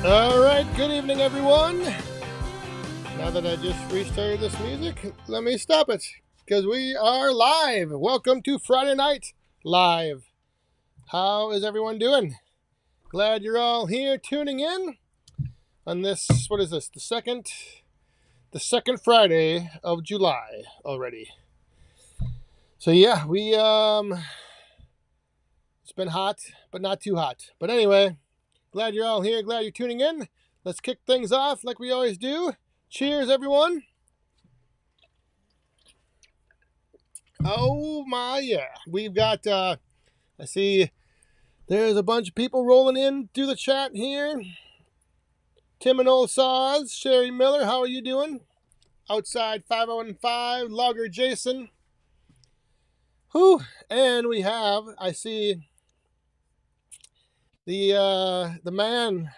All right, good evening, everyone. Now that I just restarted this music, let me stop it because we are live. Welcome to Friday Night Live. How is everyone doing? Glad you're all here tuning in on this. What is this? The second Friday of July already. So yeah, it's been hot, but not too hot. But anyway, glad you're all here. Glad you're tuning in. Let's kick things off like we always do. Cheers, everyone. Oh my, yeah. We've got, I see there's a bunch of people rolling in through the chat here. Tim and Old Saws, Sherry Miller, how are you doing? Outside 5015, Logger Jason. Whew. And we have, I see the man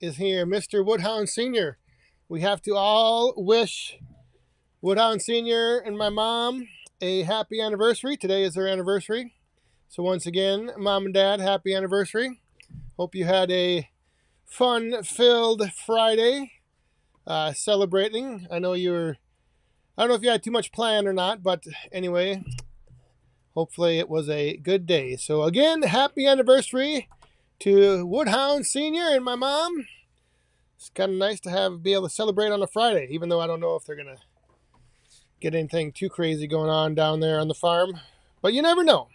is here, Mr. Woodhound Sr. We have to all wish Woodhound Sr. and my mom a happy anniversary. Today is their anniversary. So once again, Mom and Dad, happy anniversary. Hope you had a fun-filled Friday celebrating. I don't know if you had too much planned or not, but anyway, hopefully it was a good day. So again, happy anniversary to Woodhound Sr. and my mom. It's kind of nice to be able to celebrate on a Friday, even though I don't know if they're going to get anything too crazy going on down there on the farm. But you never know.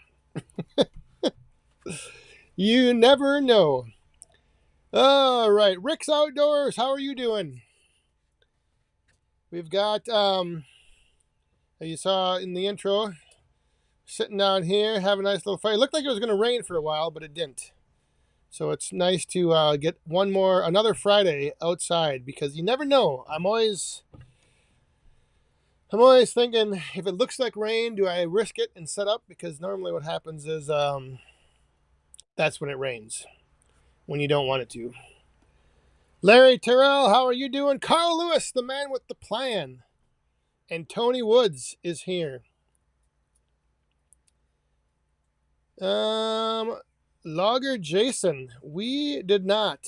You never know. All right, Rick's Outdoors, how are you doing? We've got, you saw in the intro, sitting down here, having a nice little fire. It looked like it was going to rain for a while, but it didn't. So it's nice to get another Friday outside because you never know. I'm always thinking, if it looks like rain, do I risk it and set up? Because normally what happens is that's when it rains, when you don't want it to. Larry Terrell, how are you doing? Carl Lewis, the man with the plan. And Tony Woods is here. Logger Jason, we did not.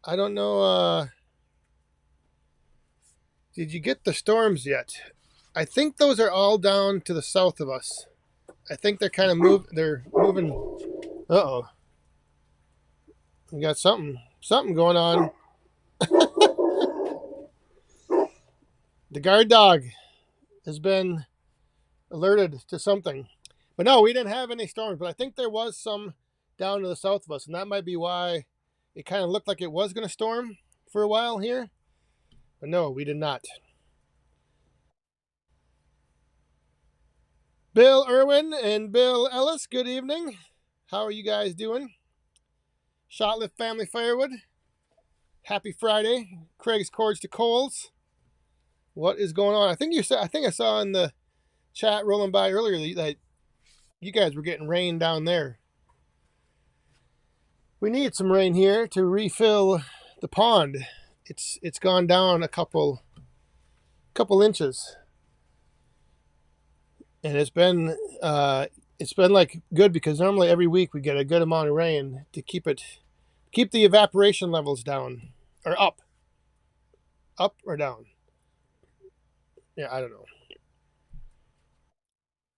I don't know, did you get the storms yet? I think those are all down to the south of us. I think they're kind of they're moving. Uh-oh. We got something going on. The guard dog has been alerted to something. But no, we didn't have any storms, but I think there was some down to the south of us, and that might be why it kind of looked like it was going to storm for a while here. But no, we did not. Bill Irwin and Bill Ellis, good evening. How are you guys doing? Shotlift Family Firewood, happy Friday. Craig's Cords to Coles. What is going on? I think I saw in the chat rolling by earlier that you guys were getting rain down there. We need some rain here to refill the pond. It's gone down a couple inches, and it's been like good because normally every week we get a good amount of rain to keep the evaporation levels down or up or down. Yeah, I don't know.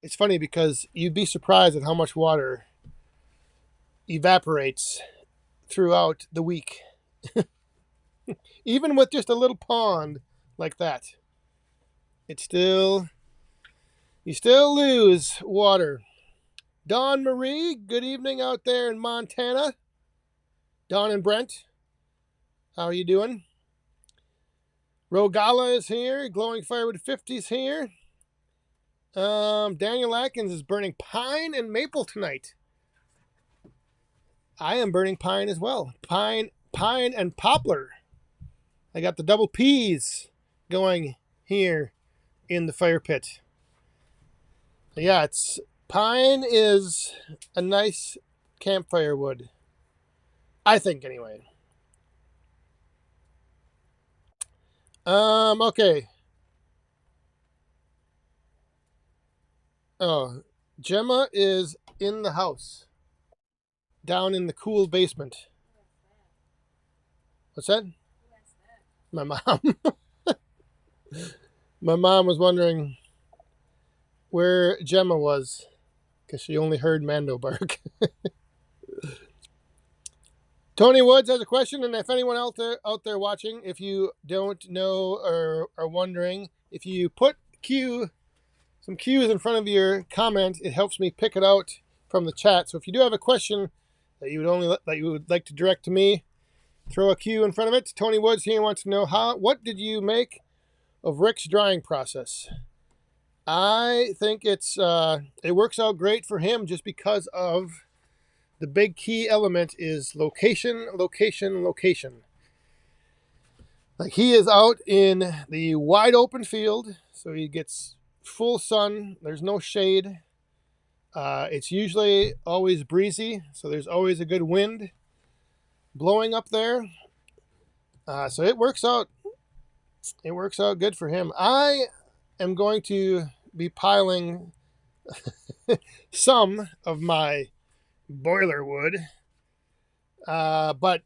It's funny because you'd be surprised at how much water evaporates throughout the week. Even with just a little pond like that, you still lose water. Dawn Marie, good evening out there in Montana. Dawn and Brent, how are you doing? Rogala is here. Glowing Firewood 50's here. Daniel Atkins is burning pine and maple tonight. I am burning pine as well. Pine and poplar. I got the double P's going here in the fire pit. Yeah, pine is a nice campfire wood. I think anyway. Okay. Oh, Gemma is in the house, down in the cool basement. What's that? My mom. My mom was wondering where Gemma was because she only heard Mando bark. Tony Woods has a question, and if anyone out there watching, if you don't know or are wondering, if you put some Q's in front of your comment, it helps me pick it out from the chat. So if you do have a question that you would like to direct to me, throw a Q in front of it. Tony Woods here wants to know what did you make of Rick's drying process? I think it works out great for him just because of the big key element is location, location, location. Like he is out in the wide open field, so he gets full sun. There's no shade. It's usually always breezy, so there's always a good wind blowing up there. So it works out. It works out good for him. I am going to be piling some of my boiler wood, but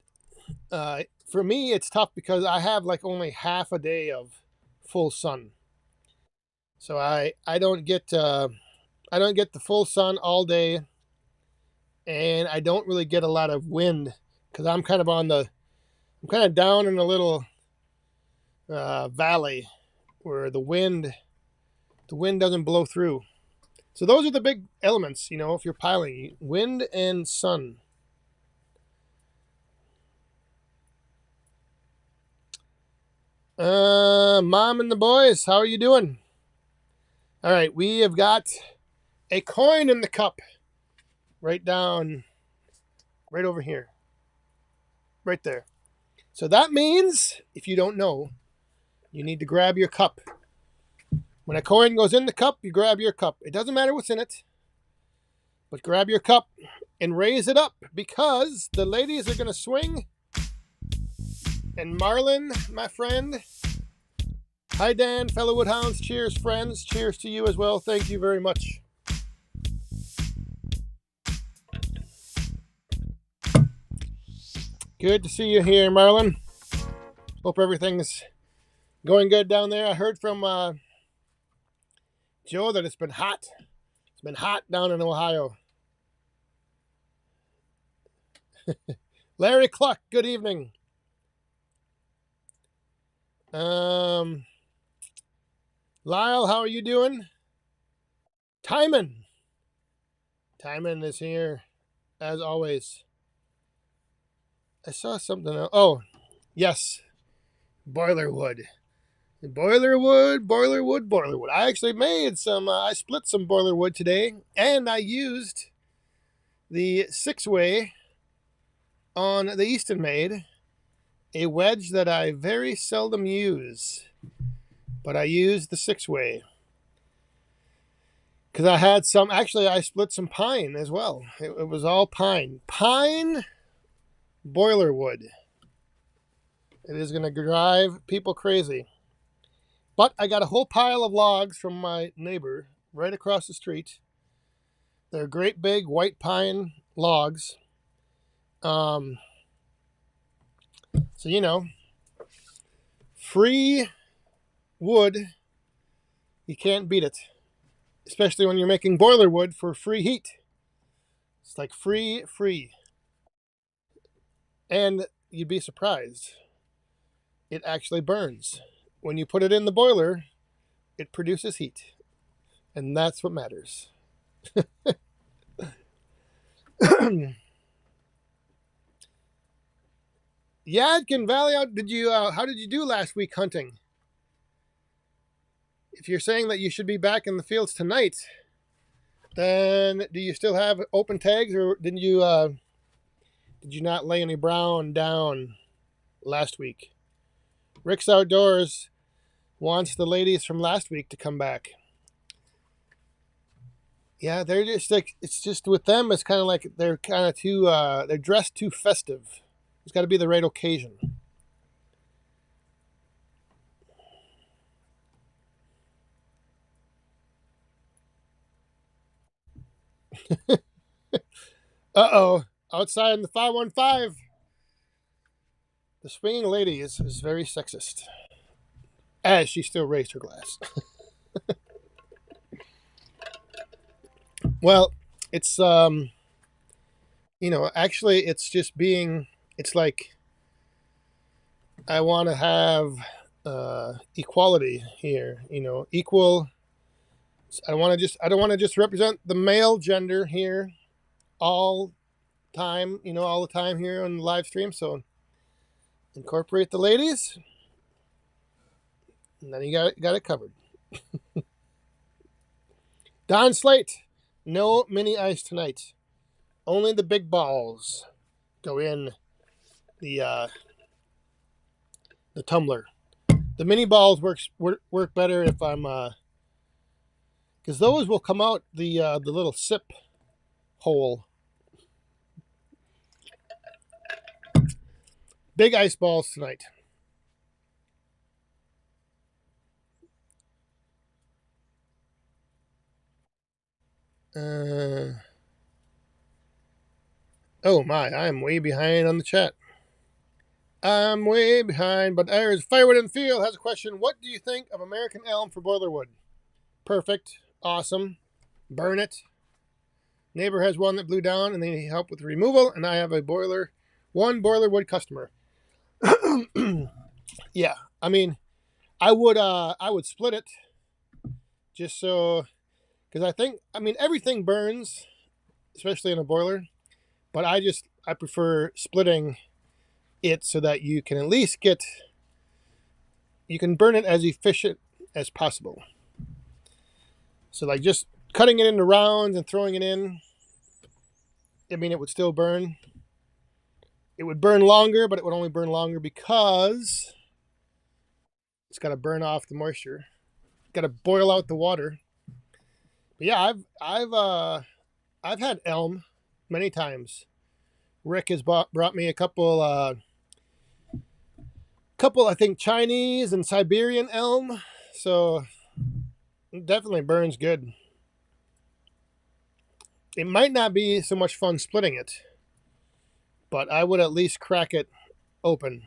for me it's tough because I have like only half a day of full sun, so I don't get the full sun all day, and I don't really get a lot of wind because I'm kind of down in a little valley where the wind doesn't blow through. So those are the big elements, if you're piling: wind and sun. Mom and the boys, how are you doing? All right, we have got a coin in the cup right over here. Right there. So that means, if you don't know, you need to grab your cup. When a coin goes in the cup, you grab your cup. It doesn't matter what's in it, but grab your cup and raise it up because the ladies are going to swing. And Marlin, my friend, hi Dan, fellow Woodhounds, cheers friends, cheers to you as well. Thank you very much. Good to see you here, Marlin. Hope everything's going good down there. I heard from Joe that it's been hot. It's been hot down in Ohio. Larry Cluck, good evening. Lyle, how are you doing? Timon is here, as always. I saw something else. Oh, yes. Boiler wood. I actually made I split some boiler wood today, and I used the 6-way on the Easton made, a wedge that I very seldom use, but I used the 6-way. Because I had I split some pine as well. It was all pine. Pine boiler wood. It is going to drive people crazy. But I got a whole pile of logs from my neighbor right across the street. They're great big white pine logs. So, free wood, you can't beat it. Especially when you're making boiler wood for free heat. It's like free. And you'd be surprised. It actually burns. When you put it in the boiler, it produces heat. And that's what matters. Yadkin Valley, how did you do last week hunting? If you're saying that you should be back in the fields tonight, then do you still have open tags, or did you not lay any brown down last week? Rick's Outdoors wants the ladies from last week to come back. Yeah, they're just like, it's just with them, it's kind of like they're kind of too, they're dressed too festive. It's got to be the right occasion. Uh-oh. Outside in the 515. The swinging lady is very sexist, as she still raised her glass. Well, it's actually it's just being. It's like I want to have equality here. Equal. I don't want to just represent the male gender here all time. All the time here on the live stream. So incorporate the ladies, and then you got it covered. Don Slate, no mini ice tonight. Only the big balls go in the tumbler. The mini balls work better if I'm because those will come out the little sip hole. Big ice balls tonight. Oh my, I'm way behind on the chat. I'm way behind, but there's Firewood in the Field has a question. What do you think of American elm for boiler wood? Perfect. Awesome. Burn it. Neighbor has one that blew down and they need help with the removal, and I have one boiler wood customer. Yeah, I mean, I would split it just so, because everything burns, especially in a boiler, but I prefer splitting it so that you can at least you can burn it as efficient as possible. So like just cutting it into rounds and throwing it in, it would still burn. It would burn longer, but it would only burn longer because it's got to burn off the moisture. Got to boil out the water. But yeah, I've had elm many times. Rick has brought me a couple I think Chinese and Siberian elm, so it definitely burns good. It might not be so much fun splitting it, but I would at least crack it open.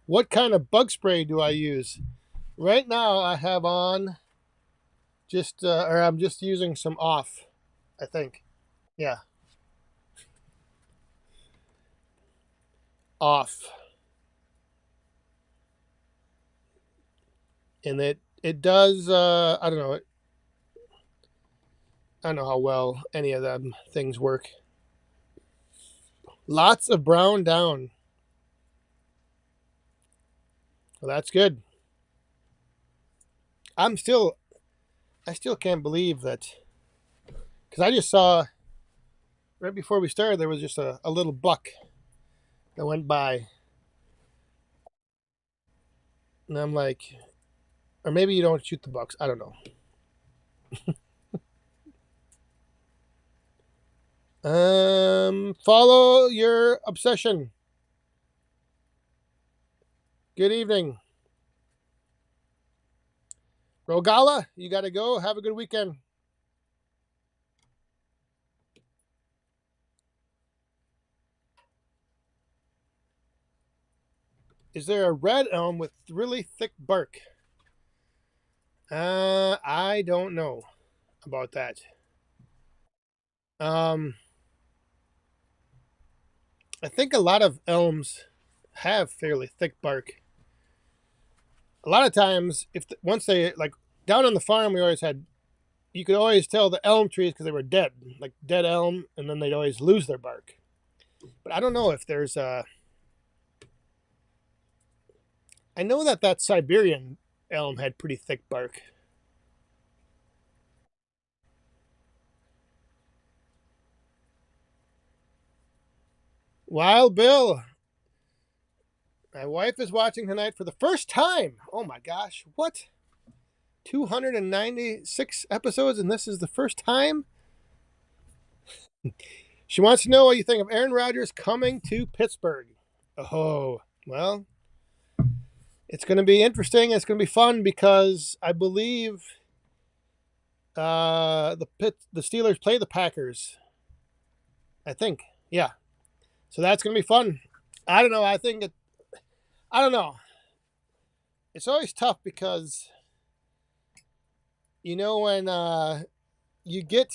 What kind of bug spray do I use? Right now I have on I'm just using some off, I think. Yeah. Off. And it does I don't know. I don't know how well any of them things work. Lots of brown down. Well, that's good. I still can't believe that, because I just saw right before we started there was just a little buck that went by, and I'm like, or maybe you don't shoot the bucks. I don't know. Follow your obsession. Good evening. Rogala, you got to go. Have a good weekend. Is there a red elm with really thick bark? I don't know about that. I think a lot of elms have fairly thick bark. A lot of times, once they, like down on the farm, you could always tell the elm trees because they were dead, like dead elm, and then they'd always lose their bark. But I don't know if there's I know that Siberian elm had pretty thick bark. Wild Bill, my wife is watching tonight for the first time. Oh my gosh, what? 296 episodes, and this is the first time? She wants to know what you think of Aaron Rodgers coming to Pittsburgh. Oh, well, it's going to be interesting. It's going to be fun because I believe The Steelers play the Packers, I think. Yeah. So that's gonna be fun. I don't know. I don't know. It's always tough because when you get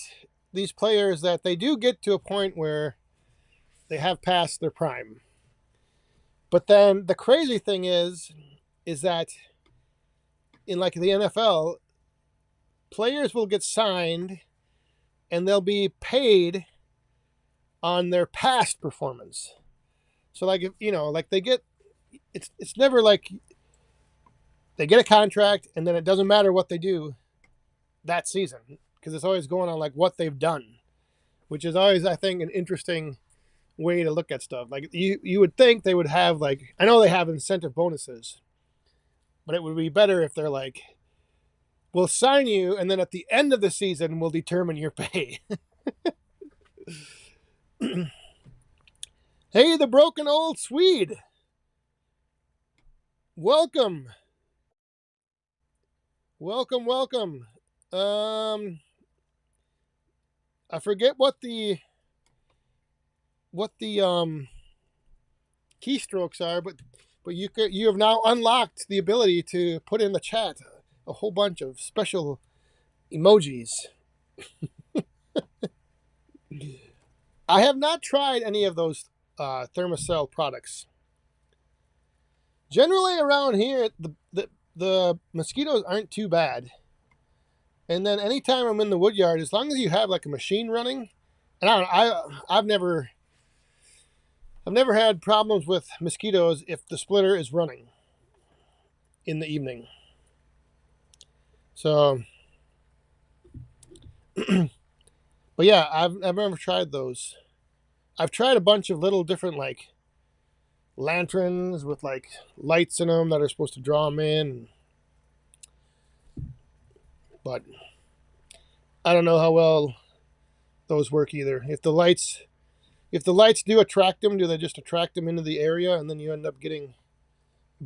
these players that they do get to a point where they have passed their prime. But then the crazy thing is that in like the NFL, players will get signed and they'll be paid on their past performance. So like if like they get it's never like they get a contract and then it doesn't matter what they do that season because it's always going on like what they've done, which is always I think an interesting way to look at stuff. Like you would think they would have like I know they have incentive bonuses, but it would be better if they're like, we'll sign you and then at the end of the season we'll determine your pay. Hey, the broken old Swede. Welcome. Welcome. I forget what the keystrokes are, but you have now unlocked the ability to put in the chat a whole bunch of special emojis. I have not tried any of those Thermacell products. Generally around here, the mosquitoes aren't too bad. And then anytime I'm in the wood yard, as long as you have like a machine running, and I've never had problems with mosquitoes if the splitter is running in the evening. So, but yeah, I've never tried those. I've tried a bunch of little different like lanterns with like lights in them that are supposed to draw them in, but I don't know how well those work either. If the lights do attract them, do they just attract them into the area and then you end up getting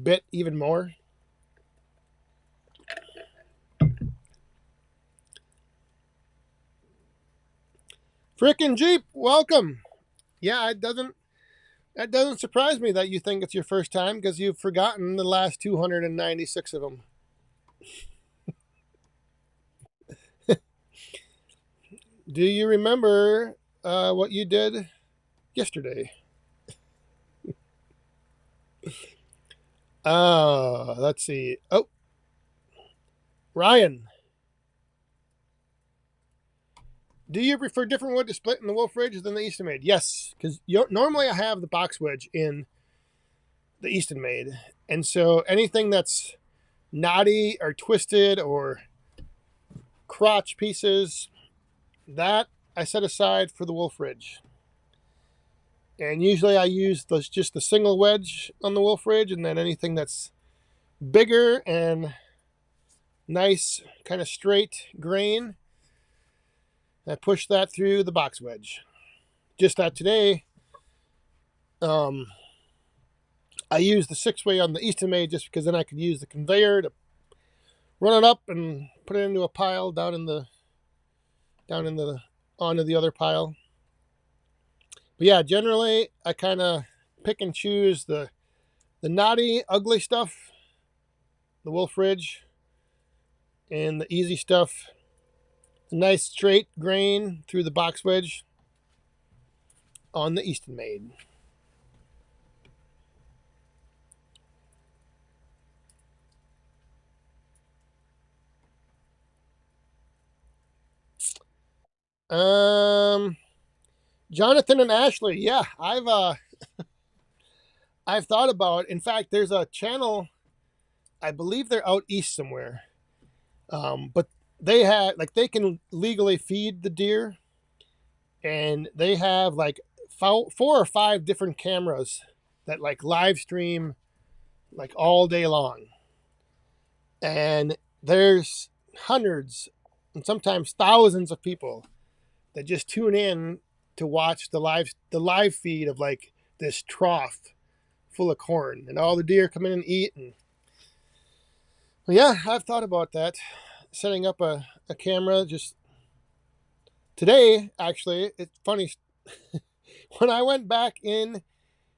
bit even more? Frickin' Jeep, welcome. Yeah, that doesn't surprise me that you think it's your first time because you've forgotten the last 296 of them. Do you remember what you did yesterday? Let's see. Oh, Ryan. Do you prefer different wood to split in the Wolf Ridge than the Easton Made? Yes, because normally I have the box wedge in the Easton Made. And so anything that's knotty or twisted or crotch pieces, that I set aside for the Wolf Ridge. And usually I use just the single wedge on the Wolf Ridge, and then anything that's bigger and nice, kind of straight grain, I push that through the box wedge. Just that today, I use the 6-way on the Easton Made just because then I could use the conveyor to run it up and put it into a pile down in the onto the other pile. But yeah, generally I kind of pick and choose the knotty, ugly stuff, the Wolf Ridge, and the easy stuff, the nice straight grain through the box wedge on the Easton Made. Jonathan and Ashley, yeah, I've thought about. In fact, there's a channel, I believe they're out east somewhere, but they can legally feed the deer, and they have like 4 or 5 different cameras that like live stream like all day long, and there's hundreds and sometimes thousands of people that just tune in to watch the live feed of like this trough full of corn, and all the deer come in and eat. And well, yeah, I've thought about that. setting up a camera just today. Actually, it's funny. When I went back in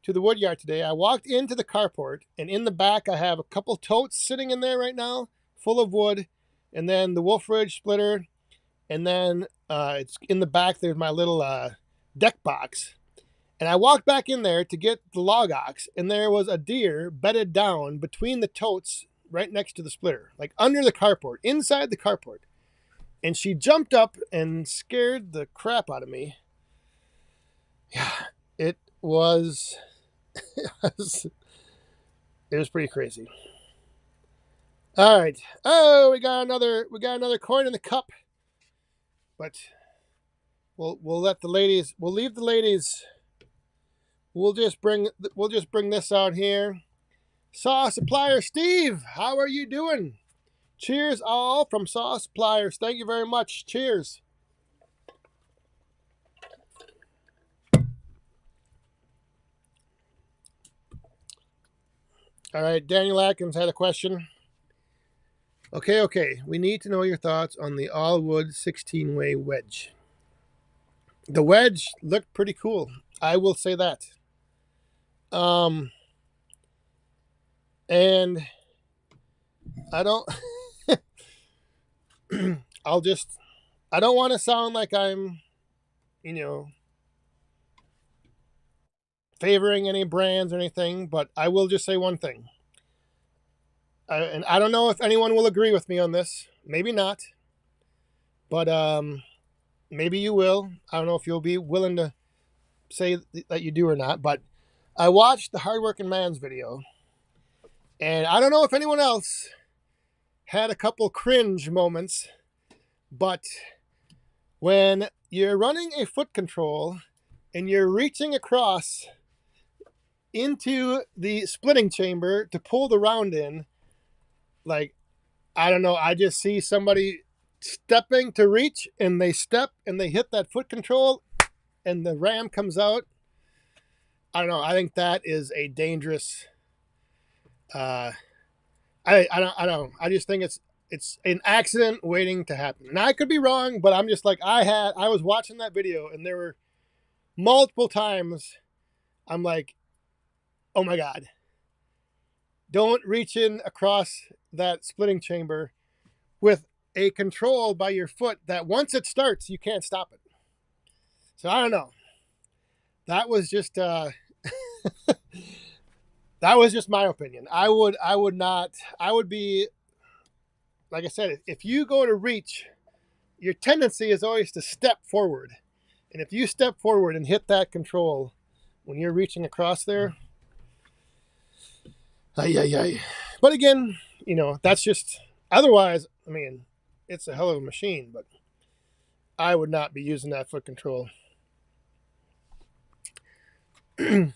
to the wood yard today, I walked into the carport, and in the back I have a couple totes sitting in there right now full of wood, and then the Wolf Ridge splitter, and then it's in the back there's my little deck box. And I walked back in there to get the log ox, and there was a deer bedded down between the totes right next to the splitter, like under the carport, inside the carport. And she jumped up and scared the crap out of me. Yeah, it was it was pretty crazy. All right. Oh, we got another coin in the cup. But we'll let the ladies, we'll leave the ladies. We'll just bring this out here. Saw Supplier Steve, how are you doing? Cheers all from Saw Suppliers. Thank you very much. Cheers. All right, Daniel Atkins had a question. Okay. We need to know your thoughts on the all-wood 16-way wedge. The wedge looked pretty cool. I will say that. And I don't I don't want to sound like I'm, favoring any brands or anything, but I will just say one thing. And I don't know if anyone will agree with me on this. Maybe not. But maybe you will. I don't know if you'll be willing to say that you do or not. But I watched the Hardworking Man's video. And I don't know if anyone else had a couple cringe moments. But when you're running a foot control and you're reaching across into the splitting chamber to pull the round in, like, I don't know, I just see somebody stepping to reach, and they step and they hit that foot control and the ram comes out. I don't know, I think that is a dangerous I just think it's an accident waiting to happen. And I could be wrong, but I'm just like, I was watching that video and there were multiple times I'm like, oh my God, don't reach in across that splitting chamber with a control by your foot that once it starts, you can't stop it. So I don't know. That was just that was just my opinion. I would be, like I said, if you go to reach, your tendency is always to step forward. And if you step forward and hit that control when you're reaching across there, but again, that's just, otherwise, I mean, it's a hell of a machine, but I would not be using that foot control. I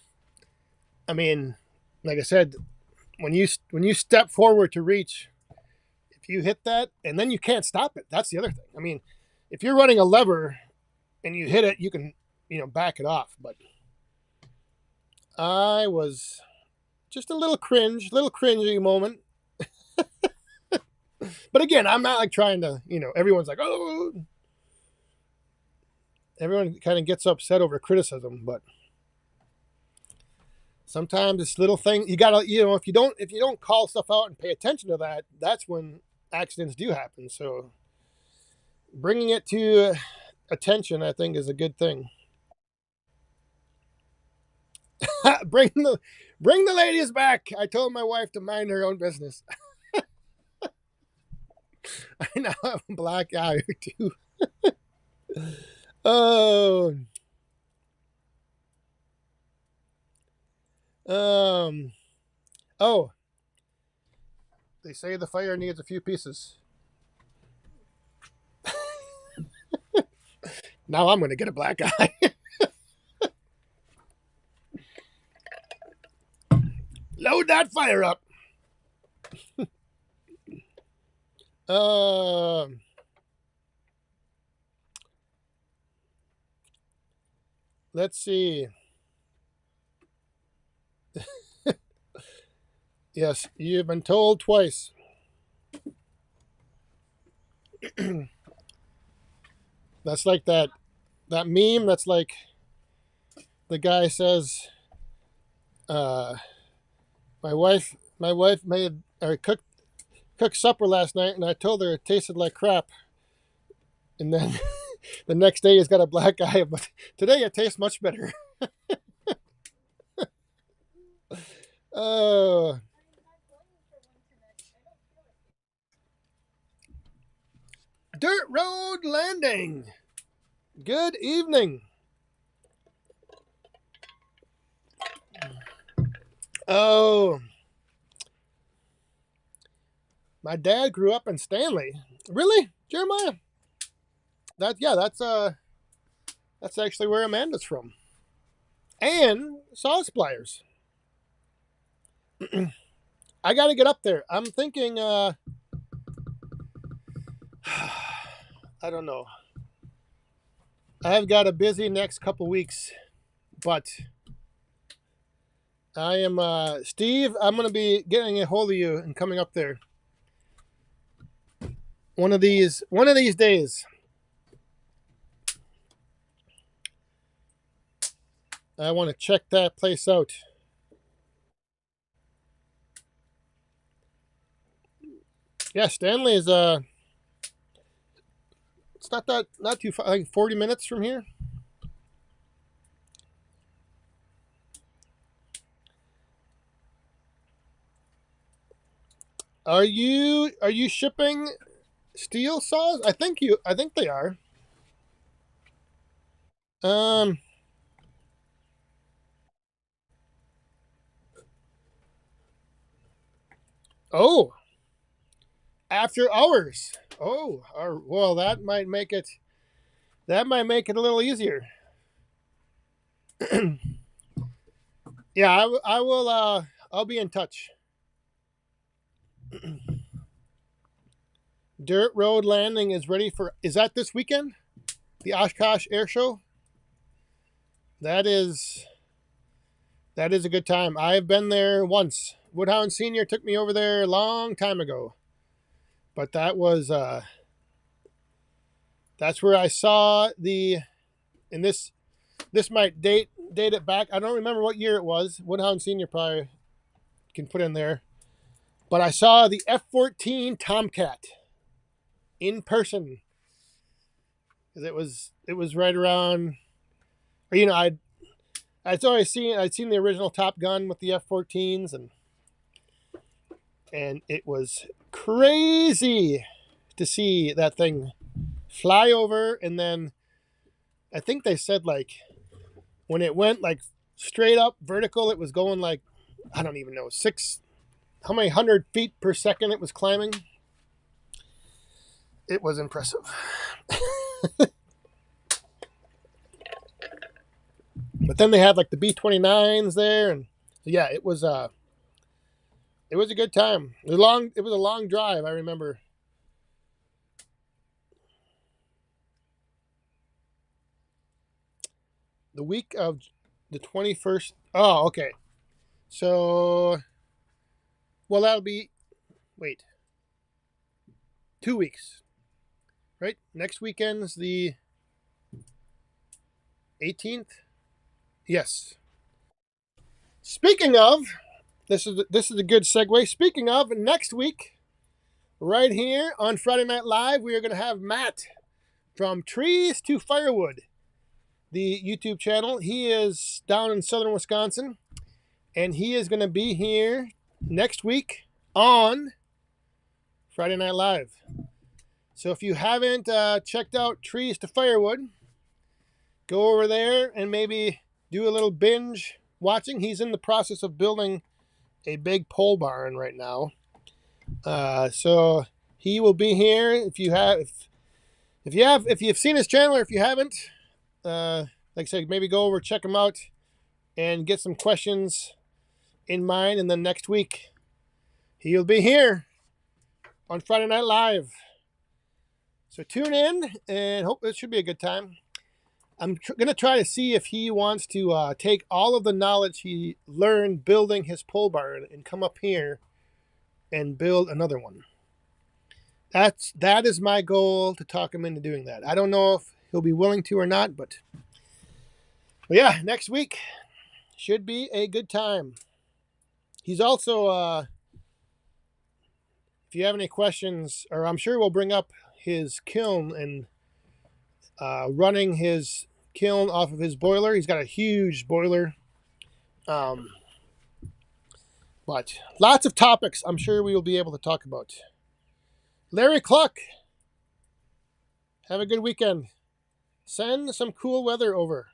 mean, like I said, when you step forward to reach, if you hit that and then you can't stop it, that's the other thing. I mean, if you're running a lever and you hit it, you can, back it off. But I was just a little cringy moment. But again, I'm not like trying to, everyone's like, oh, everyone kind of gets upset over criticism, but sometimes it's little things you gotta, if you don't call stuff out and pay attention to that, that's when accidents do happen. So bringing it to attention, I think, is a good thing. bring the ladies back. I told my wife to mind her own business. I now have a black eye or two. Oh. Oh. They say the fire needs a few pieces. Now I'm going to get a black eye. Load that fire up. Let's see. Yes, you've been told twice. That's like that meme. That's like the guy says, uh, my wife made or cooked supper last night, and I told her it tasted like crap. And then the next day he's got a black eye, but today it tastes much better. Oh, Dirt Road Landing. Good evening. Oh, my dad grew up in Stanley. Really, Jeremiah? That's actually where Amanda's from. And saw pliers. I got to get up there. I'm thinking. I don't know. I have got a busy next couple weeks, but I am Steve. I'm going to be getting a hold of you and coming up there one of these days. I want to check that place out. Yeah, Stanley is it's not too far, like 40 minutes from here. Are you shipping steel saws? I think they are. Um oh, after hours. Oh, well, that might make it a little easier. Yeah, I will I'll be in touch. Dirt Road Landing is ready for, is that this weekend? The Oshkosh Air Show? That is a good time. I've been there once. Woodhound Senior took me over there a long time ago. But that was that's where I saw and this might date it back. I don't remember what year it was. Woodhound Senior probably can put in there. But I saw the F-14 Tomcat in person. It was right around, or, I'd seen the original Top Gun with the F-14s, and it was crazy to see that thing fly over. And then I think they said, like, when it went like straight up vertical, it was going like, I don't even know, how many 100 feet per second it was climbing. It was impressive. But then they had like the B-29s there, and yeah, it was a good time. It was a long drive, I remember. The week of the 21st. Oh, okay. So, well, that'll be, wait, 2 weeks, right? Next weekend's the 18th. Yes. Speaking of, this is a good segue. Speaking of, next week, right here on Friday Night Live, we are going to have Matt from Trees to Firewood, the YouTube channel. He is down in southern Wisconsin, and he is going to be here next week on Friday Night Live. So if you haven't checked out Trees to Firewood, go over there and maybe do a little binge watching. He's in the process of building a big pole barn right now. So he will be here. If you've seen his channel, or if you haven't, like I said, maybe go over, check him out, and get some questions in mind. And then next week, he'll be here on Friday Night Live. So tune in, and hope it should be a good time. I'm going to try to see if he wants to take all of the knowledge he learned building his pole barn and come up here and build another one. that is my goal, to talk him into doing that. I don't know if he'll be willing to or not, but yeah, next week should be a good time. He's also, if you have any questions, or I'm sure we'll bring up his kiln and running his kiln off of his boiler. He's got a huge boiler. But lots of topics I'm sure we will be able to talk about. Larry Cluck, have a good weekend. Send some cool weather over.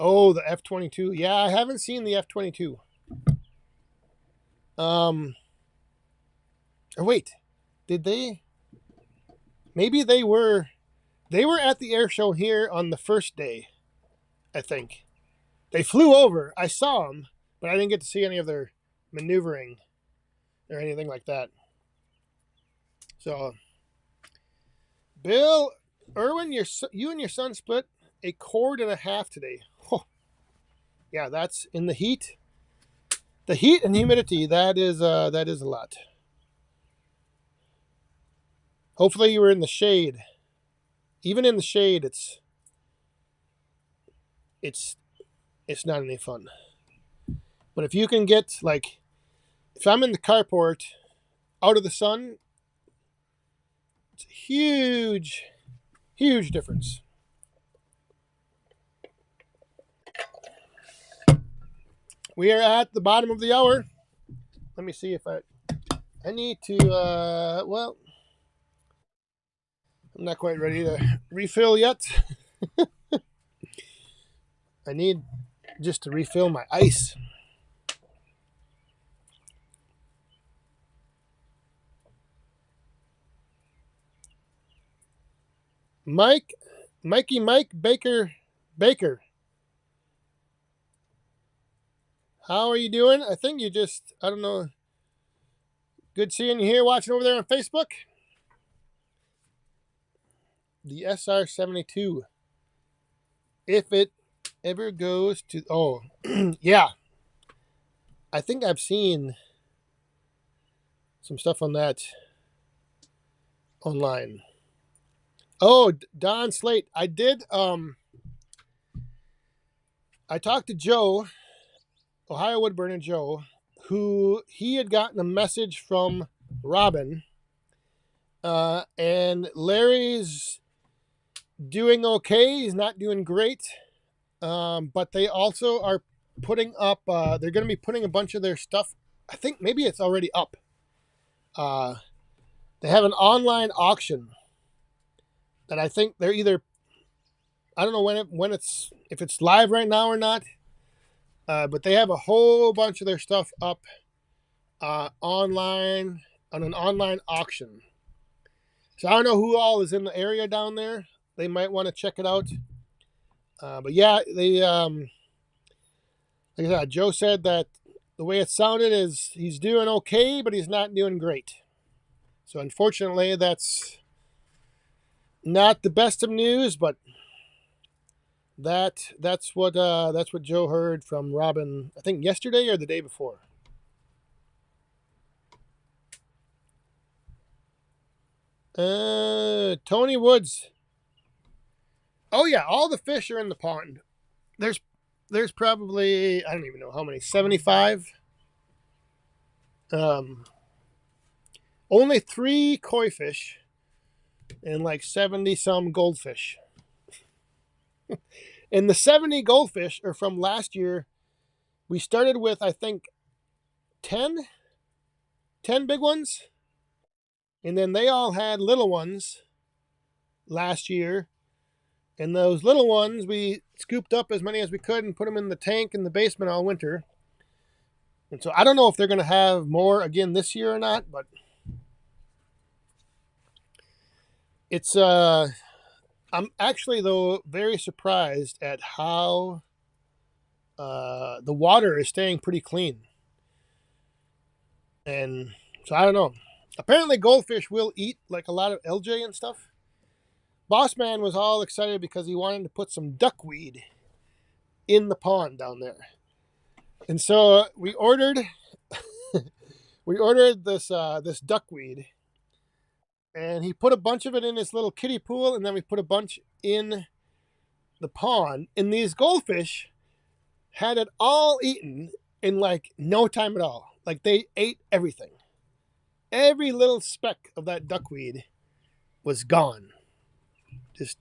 Oh, the F-22. Yeah, I haven't seen the F-22. Oh, wait, did they? Maybe they were at the air show here on the first day, I think. They flew over. I saw them, but I didn't get to see any of their maneuvering or anything like that. So, Bill, Irwin, you and your son split a cord and a half today. Oh, yeah, that's in the heat. The heat and humidity, that is a lot. Hopefully you were in the shade. Even in the shade, it's not any fun. But if you can get, like, if I'm in the carport out of the sun, it's a huge, huge difference. We are at the bottom of the hour. Let me see if I need to, well, I'm not quite ready to refill yet. I need just to refill my ice. Mike Baker. How are you doing? I think you just, I don't know. Good seeing you here, watching over there on Facebook. The SR-72. If it ever goes to, oh, yeah. I think I've seen some stuff on that online. Oh, Don Slate. I did, I talked to Joe, Ohio Woodburn and Joe, who he had gotten a message from Robin, and Larry's doing okay. He's not doing great, but they also are putting up, they're going to be putting a bunch of their stuff, I think maybe it's already up. They have an online auction that I think they're either, I don't know if it's live right now or not, but they have a whole bunch of their stuff up online on an online auction. So I don't know who all is in the area down there. They might want to check it out. But yeah, they like I said, Joe said that the way it sounded is he's doing okay, but he's not doing great. So unfortunately, that's not the best of news, but that's what Joe heard from Robin, I think yesterday or the day before. Tony Woods. Oh yeah, all the fish are in the pond. There's probably, I don't even know how many, 75. Only 3 koi fish and like 70 some goldfish. And the 70 goldfish are from last year. We started with, I think, 10 big ones. And then they all had little ones last year. And those little ones, we scooped up as many as we could and put them in the tank in the basement all winter. And so I don't know if they're going to have more again this year or not, but it's, I'm actually, though, very surprised at how the water is staying pretty clean. And so I don't know. Apparently goldfish will eat like a lot of LJ and stuff, Boss man was all excited because he wanted to put some duckweed in the pond down there. And so we ordered this duckweed, and he put a bunch of it in his little kiddie pool, and then we put a bunch in the pond. And these goldfish had it all eaten in like no time at all. Like they ate everything. Every little speck of that duckweed was gone. Just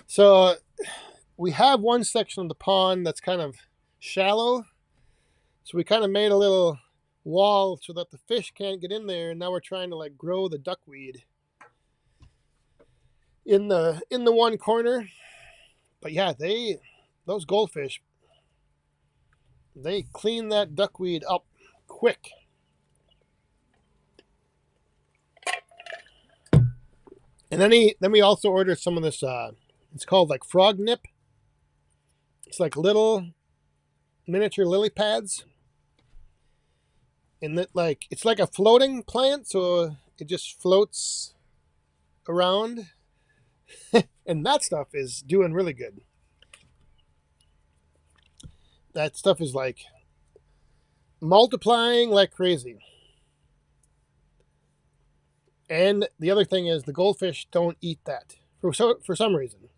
so we have one section of the pond that's kind of shallow. So we kind of made a little wall so that the fish can't get in there, and now we're trying to like grow the duckweed in the one corner. But yeah, those goldfish, they clean that duckweed up quick. And then we also ordered some of this it's called like frog nip. It's like little miniature lily pads. And that like it's like a floating plant, so it just floats around. And that stuff is doing really good. That stuff is like multiplying like crazy. And the other thing is the goldfish don't eat that for some reason,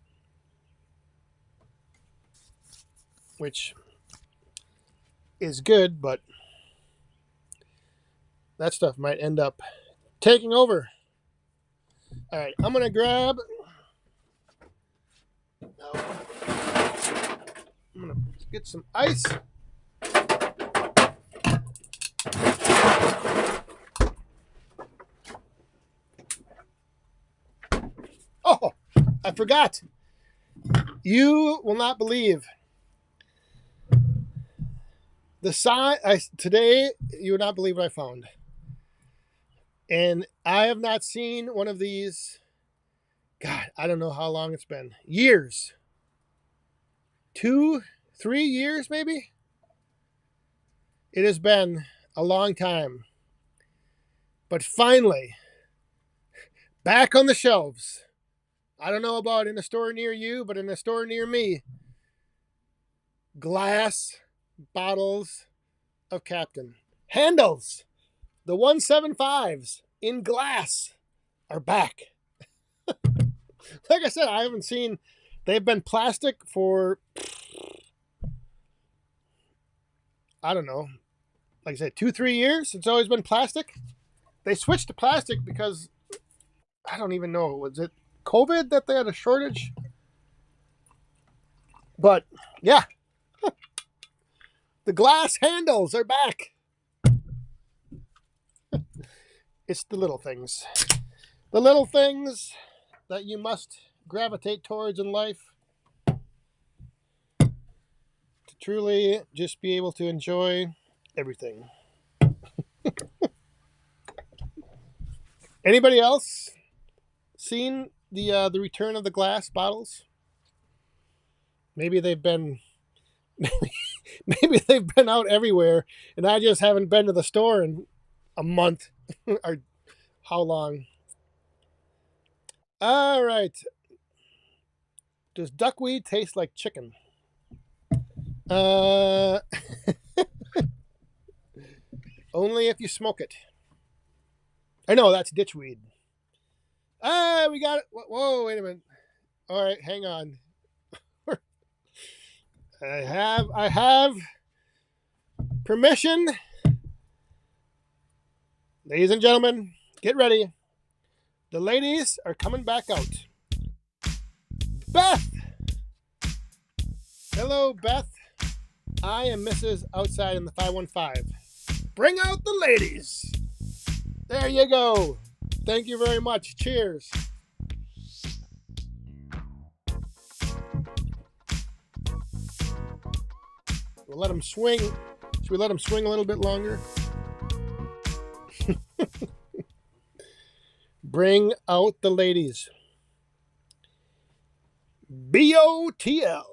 which is good, but that stuff might end up taking over. All right, I'm gonna grab. I'm gonna get some ice. Oh, I forgot. You will not believe the size. Today, you will not believe what I found. And I have not seen one of these. God, I don't know how long it's been. Years. 2, 3 years, maybe? It has been a long time. But finally, back on the shelves. I don't know about in a store near you, but in a store near me, glass bottles of Captain. Handles. The 175s in glass are back. Like I said, I haven't seen. They've been plastic for, I don't know, like I said, 2, 3 years. It's always been plastic. They switched to plastic because I don't even know. Was it COVID that they had a shortage? But yeah, the glass handles are back. It's the little things. The little things that you must gravitate towards in life to truly just be able to enjoy everything. Anybody else seen the return of the glass bottles? Maybe they've been maybe they've been out everywhere, and I just haven't been to the store in a month or how long. All right. Does duckweed taste like chicken? Only if you smoke it. I know that's ditchweed. We got it. Whoa, wait a minute. All right, hang on. I have permission. Ladies and gentlemen, get ready. The ladies are coming back out. Beth! Hello, Beth. I am Mrs. Outside in the 515. Bring out the ladies. There you go. Thank you very much. Cheers. We'll let them swing. Should we let them swing a little bit longer? Bring out the ladies. BOTL.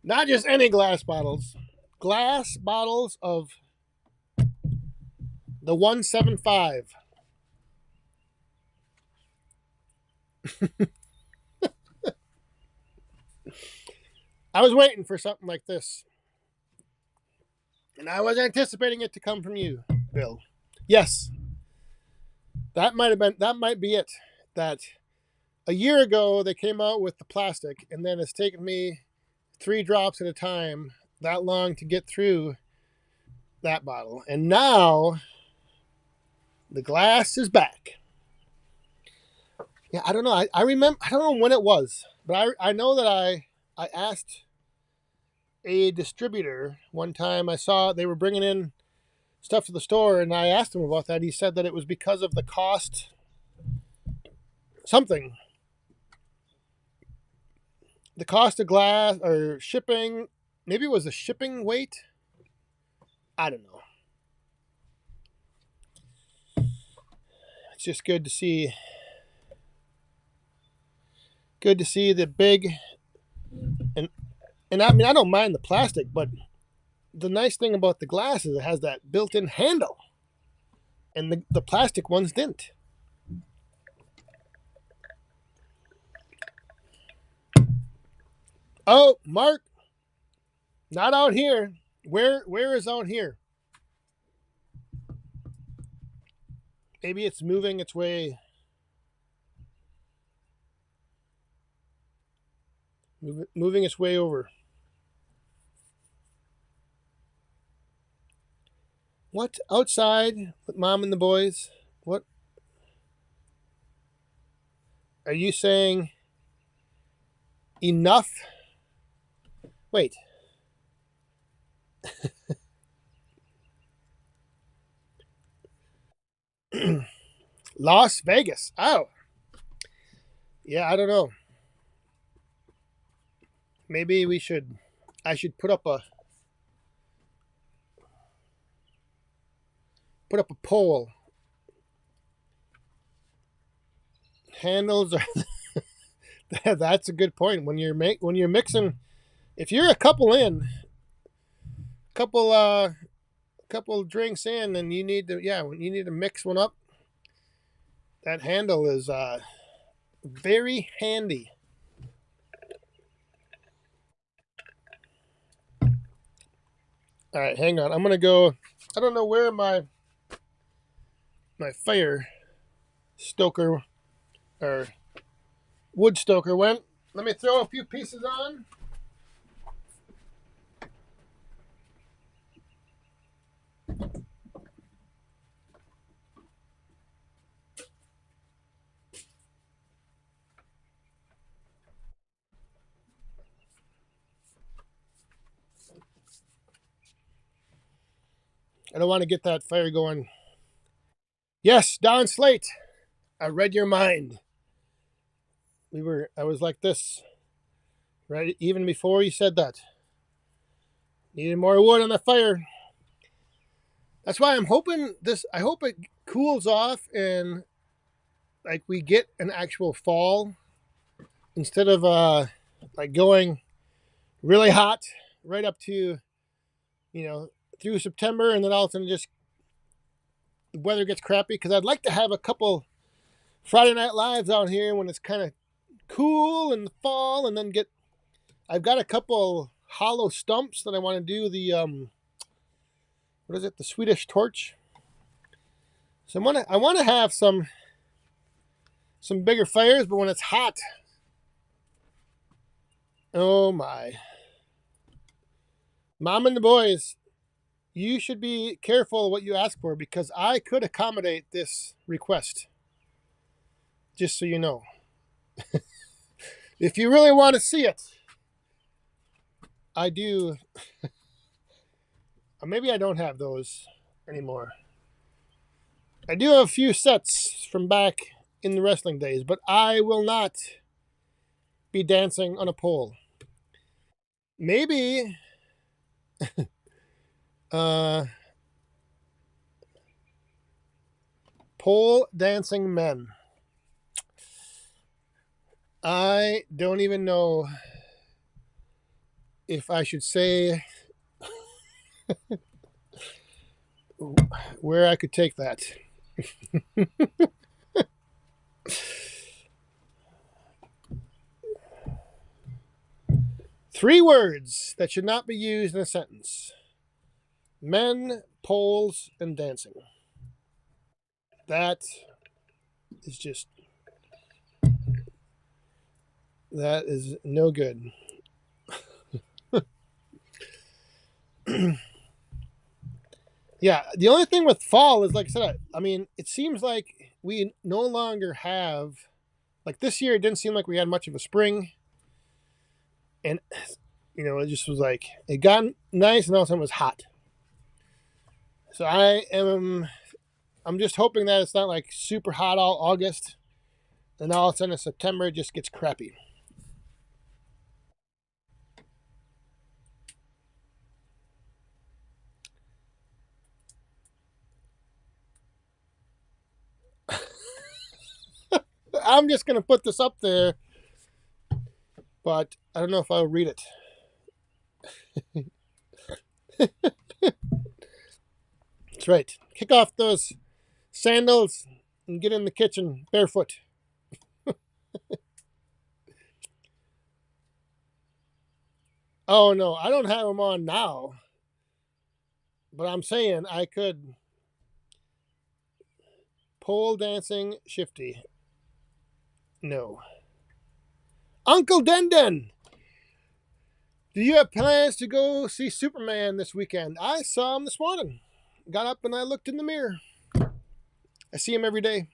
Not just any glass bottles. Glass bottles of the 175. I was waiting for something like this. And I was anticipating it to come from you, Bill. Yes, that might be it. That a year ago they came out with the plastic, and then it's taken me 3 drops at a time that long to get through that bottle. And now the glass is back. Yeah, I don't know. I remember, I don't know when it was, but I know that I asked a distributor one time. I saw they were bringing in stuff to the store, and I asked him about that. He said that it was because of the cost, something, the cost of glass or shipping. Maybe it was the shipping weight. I don't know. It's just good to see the big, and I mean, I don't mind the plastic, but the nice thing about the glass is it has that built-in handle, and the plastic ones didn't. Oh, Mark, not out here. Where is out here? Maybe it's moving its way. Moving its way over. What? Outside with mom and the boys? What? Are you saying enough? Wait. Las Vegas. Oh. Yeah, I don't know. Maybe I should put up a poll. Handles are that's a good point. When you're mixing, if you're a couple drinks in, and you need when you need to mix one up, that handle is very handy. All right, hang on. I'm gonna go. I don't know where my fire stoker or wood stoker went. Let me throw a few pieces on. I don't want to get that fire going. Yes, Don Slate. I read your mind. I was like this, right? Even before you said that. Needed more wood on the fire. That's why I hope it cools off and like we get an actual fall instead of like going really hot right up to, through September, and then all of a sudden just the weather gets crappy, because I'd like to have a couple Friday night lives out here when it's kind of cool in the fall, and then I've got a couple hollow stumps that I want to do the what is it, the Swedish torch. So I want to have some bigger fires, but when it's hot, oh my. Mom and the boys, you should be careful what you ask for, because I could accommodate this request. Just so you know. If you really want to see it, I do. Maybe I don't have those anymore. I do have a few sets from back in the wrestling days, but I will not be dancing on a pole. Maybe pole dancing men. I don't even know if I should say where I could take that. 3 words that should not be used in a sentence: men, poles, and dancing. That is just, that is no good. Yeah, the only thing with fall is, like I said, I mean, it seems like we no longer have, like this year, it didn't seem like we had much of a spring. And, you know, it just was like, it got nice and all of a sudden it was hot. So I'm just hoping that it's not like super hot all August and all of a sudden in September it just gets crappy. I'm just going to put this up there, but I don't know if I'll read it. That's right. Kick off those sandals and get in the kitchen barefoot. Oh no, I don't have them on now, but I'm saying I could. Pole dancing shifty. No. Uncle Dendon, do you have plans to go see Superman this weekend? I saw him this morning. Got up and I looked in the mirror. I see him every day.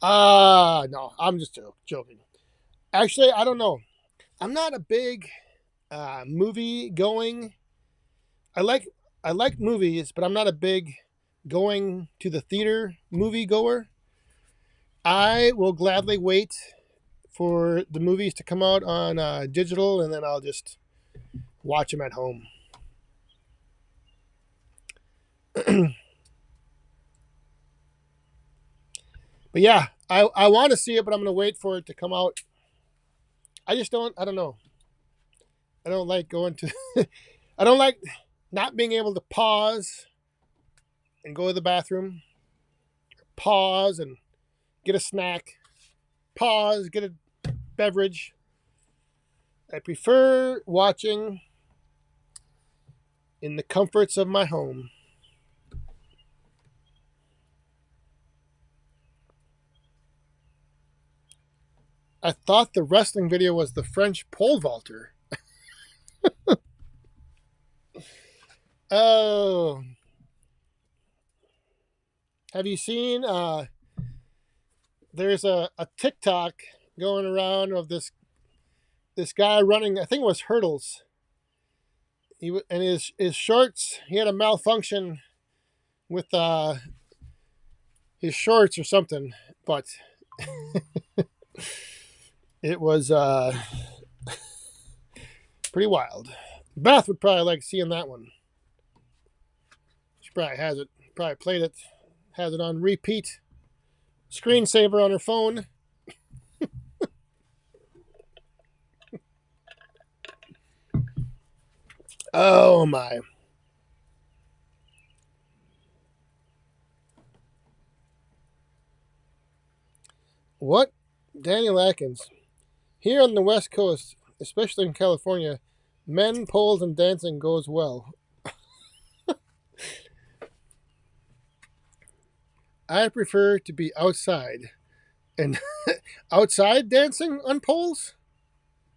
No, I'm just joking. Actually, I don't know. I'm not a big movie going. I like movies, but I'm not a big going to the theater movie goer. I will gladly wait for the movies to come out on digital, and then I'll just watch them at home. But yeah, I want to see it, but I'm going to wait for it to come out. I don't know. I don't like going to, I don't like not being able to pause and go to the bathroom, pause and get a snack, pause, get a beverage. I prefer watching in the comforts of my home. I thought the wrestling video was the French pole vaulter. Oh. Have you seen there's a TikTok going around of this guy running, I think it was hurdles. And his shorts, he had a malfunction with his shorts or something, but it was pretty wild. Beth would probably like seeing that one. She probably has it, probably played it, has it on repeat, screensaver on her phone. Oh my. What? Daniel Atkins. Here on the West Coast, especially in California, men, poles, and dancing goes well. I prefer to be outside. And outside dancing on poles?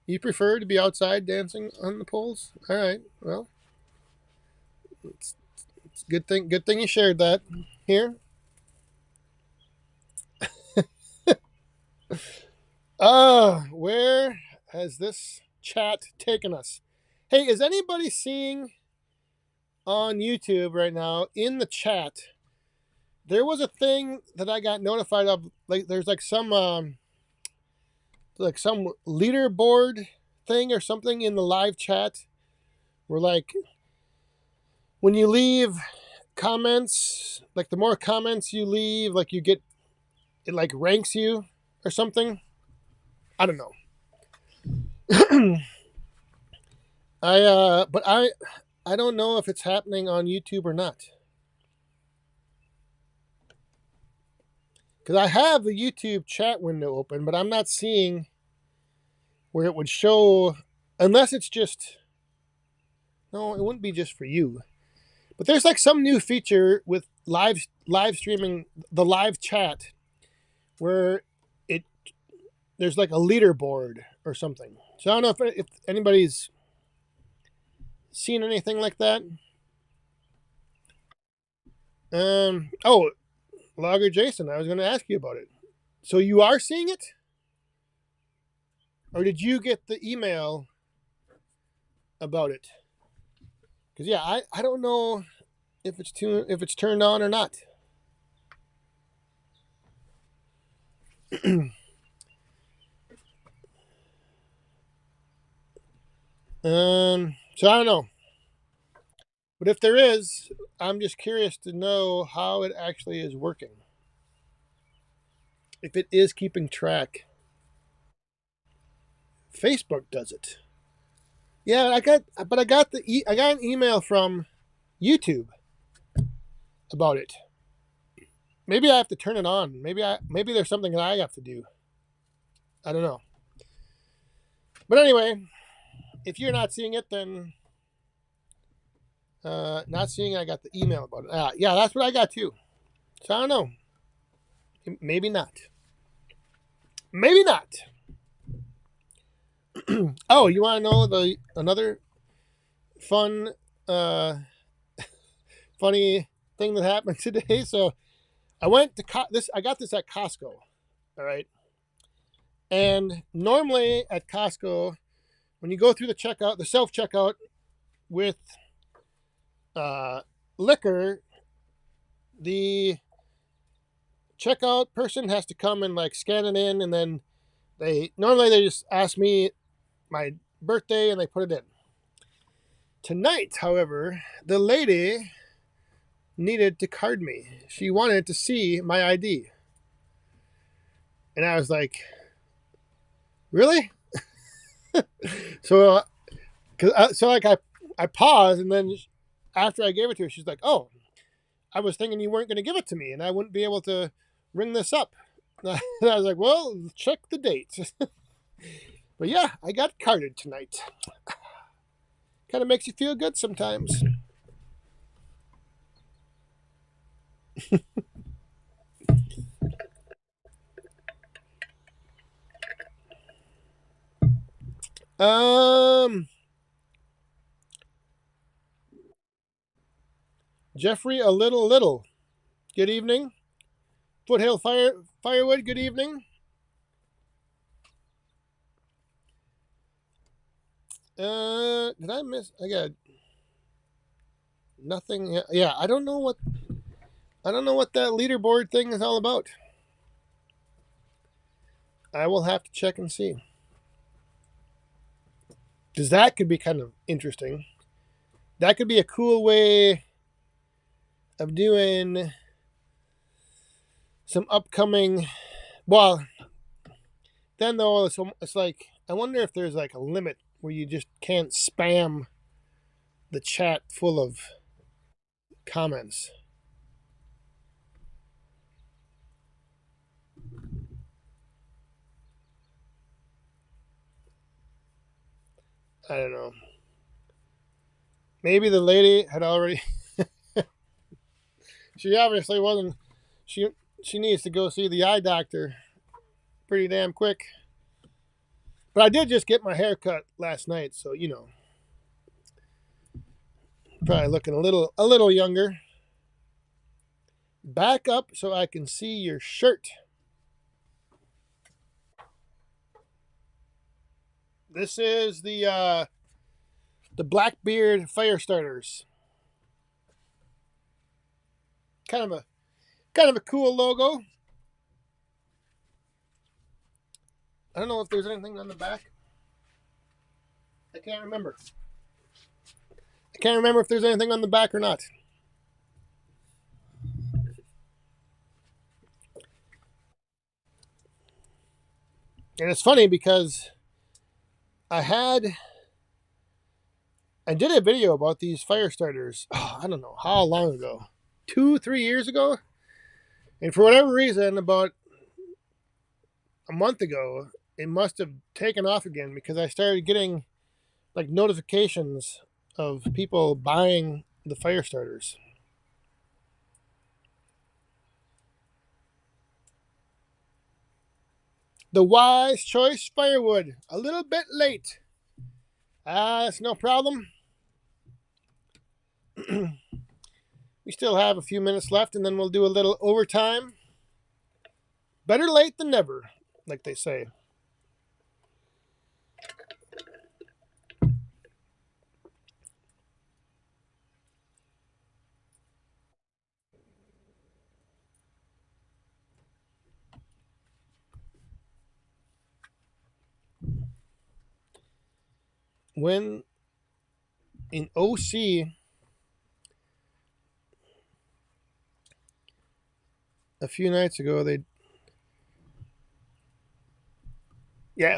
You prefer to be outside dancing on the poles? All right. Well, it's good thing you shared that here. Where has this chat taken us? Hey, is anybody seeing on YouTube right now in the chat? There was a thing that I got notified of. Like, there's like some leaderboard thing or something in the live chat, where like when you leave comments, like the more comments you leave, like you get, it like ranks you or something. I don't know. But I don't know if it's happening on YouTube or not. Because I have the YouTube chat window open, but I'm not seeing where it would show, unless it's just, no, it wouldn't be just for you. But there's like some new feature with live streaming, the live chat, where it there's like a leaderboard or something. So I don't know if anybody's seen anything like that. Oh, Logger Jason, I was going to ask you about it. So you are seeing it, or did you get the email about it? Because yeah, I don't know if it's turned on or not. So I don't know. But if there is, I'm just curious to know how it actually is working. If it is keeping track. Facebook does it. Yeah, I got an email from YouTube about it. Maybe I have to turn it on. Maybe there's something that I have to do. I don't know. But anyway, if you're not seeing it, then not seeing. I got the email about it. Yeah, that's what I got too. So I don't know. Maybe not. Maybe not. Oh, you want to know another fun, funny thing that happened today? So I went to I got this at Costco. All right. And normally at Costco, when you go through the self checkout with liquor, the checkout person has to come and like scan it in, and then they just ask me my birthday and they put it in. Tonight, however, the lady needed to card me. She wanted to see my ID. And I was like, really? So I paused, and then after I gave it to her, she's like, oh, I was thinking you weren't going to give it to me and I wouldn't be able to ring this up. And I was like, well, check the date. But yeah, I got carded tonight. Kind of makes you feel good sometimes. Jeffrey, a little. Good evening. Foothill Firewood. Good evening. Did I miss? I got nothing. Yeah, I don't know what that leaderboard thing is all about. I will have to check and see. Because that could be kind of interesting. That could be a cool way of doing some upcoming. Well, then though, it's like I wonder if there's like a limit where you just can't spam the chat full of comments. I don't know. Maybe the lady had already. She obviously wasn't. She needs to go see the eye doctor pretty damn quick. But I did just get my hair cut last night, so probably looking a little younger. Back up so I can see your shirt. This is the Blackbeard fire starters. Kind of a cool logo. I don't know if there's anything on the back. I can't remember. I can't remember if there's anything on the back or not. And it's funny because I did a video about these fire starters. Oh, I don't know how long ago, 2-3 years ago, and for whatever reason, about a month ago, it must have taken off again because I started getting like notifications of people buying the fire starters. The Wise Choice Firewood, a little bit late. That's no problem. We still have a few minutes left, and then we'll do a little overtime. Better late than never, like they say. When in OC, a few nights ago,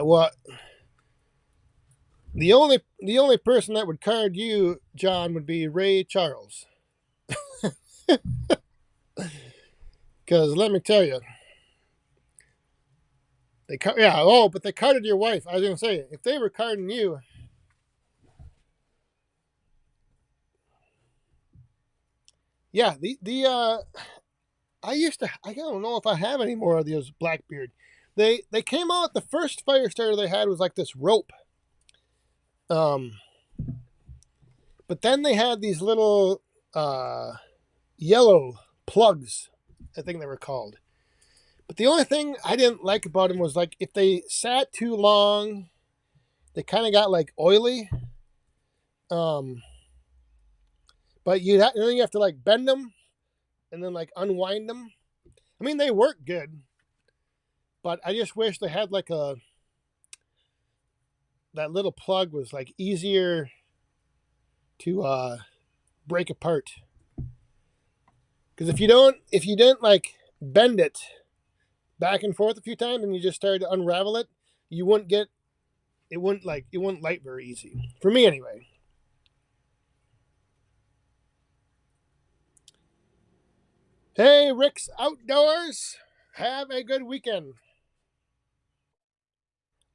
well, the only person that would card you, John, would be Ray Charles. Because let me tell you, but they carded your wife. I was gonna say, if they were carding you, yeah, I don't know if I have any more of those Blackbeard. They came out, the first fire starter they had was like this rope. But then they had these little yellow plugs, I think they were called. But the only thing I didn't like about them was like if they sat too long, they kind of got like oily. But then you have to like bend them and then like unwind them. I mean, they work good, but I just wish they had like that little plug was like easier to break apart. Because if you didn't like bend it back and forth a few times and you just started to unravel it, you wouldn't get it wouldn't light very easy. For me anyway. Hey, Rick's Outdoors. Have a good weekend.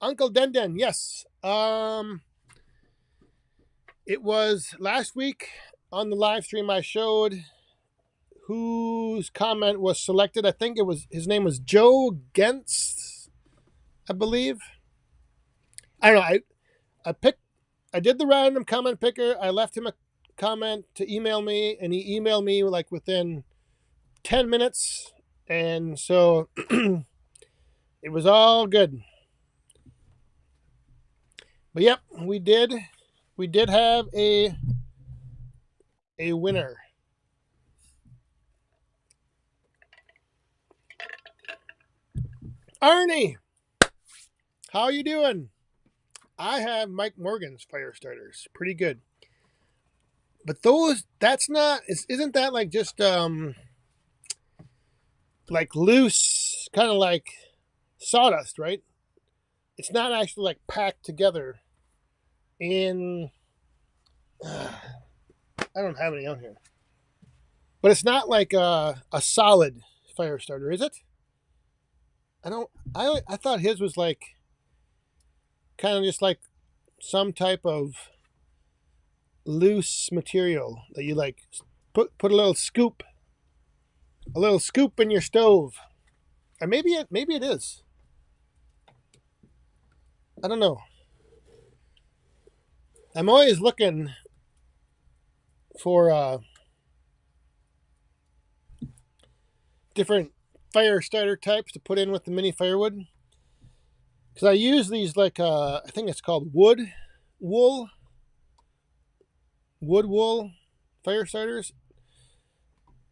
Uncle Dendon, yes. It was last week on the live stream I showed whose comment was selected. I think his name was Joe Gentz, I believe. I don't know. I did the random comment picker. I left him a comment to email me, and he emailed me like within 10 minutes. And so it was all good. But yep, we did have a winner. Arnie, how you doing? I have Mike Morgan's fire starters. Pretty good. But isn't that like just like loose, kind of like sawdust, right? It's not actually like packed together in I don't have any on here. But it's not like a solid fire starter, is it? I thought his was like kind of just like some type of loose material that you like put a little scoop in your stove. Or maybe it is. I don't know. I'm always looking for different fire starter types to put in with the mini firewood. Because I use these like I think it's called wood wool fire starters.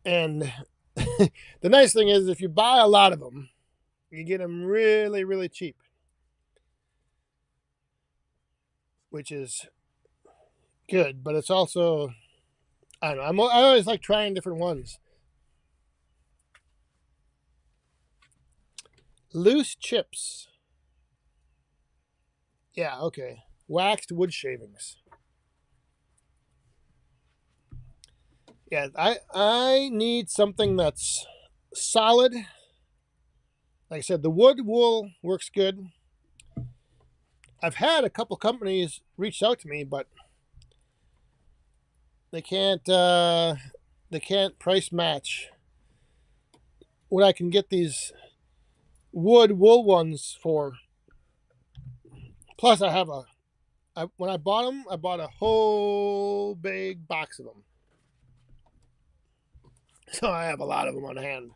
And the nice thing is if you buy a lot of them, you get them really, really cheap. Which is good, but it's also, I don't know, I always like trying different ones. Loose chips. Yeah, okay. waxed wood shavings. Yeah, I need something that's solid. Like I said, the wood wool works good. I've had a couple companies reach out to me, but they can't price match what I can get these wood wool ones for. Plus, when I bought them, I bought a whole big box of them, so I have a lot of them on hand.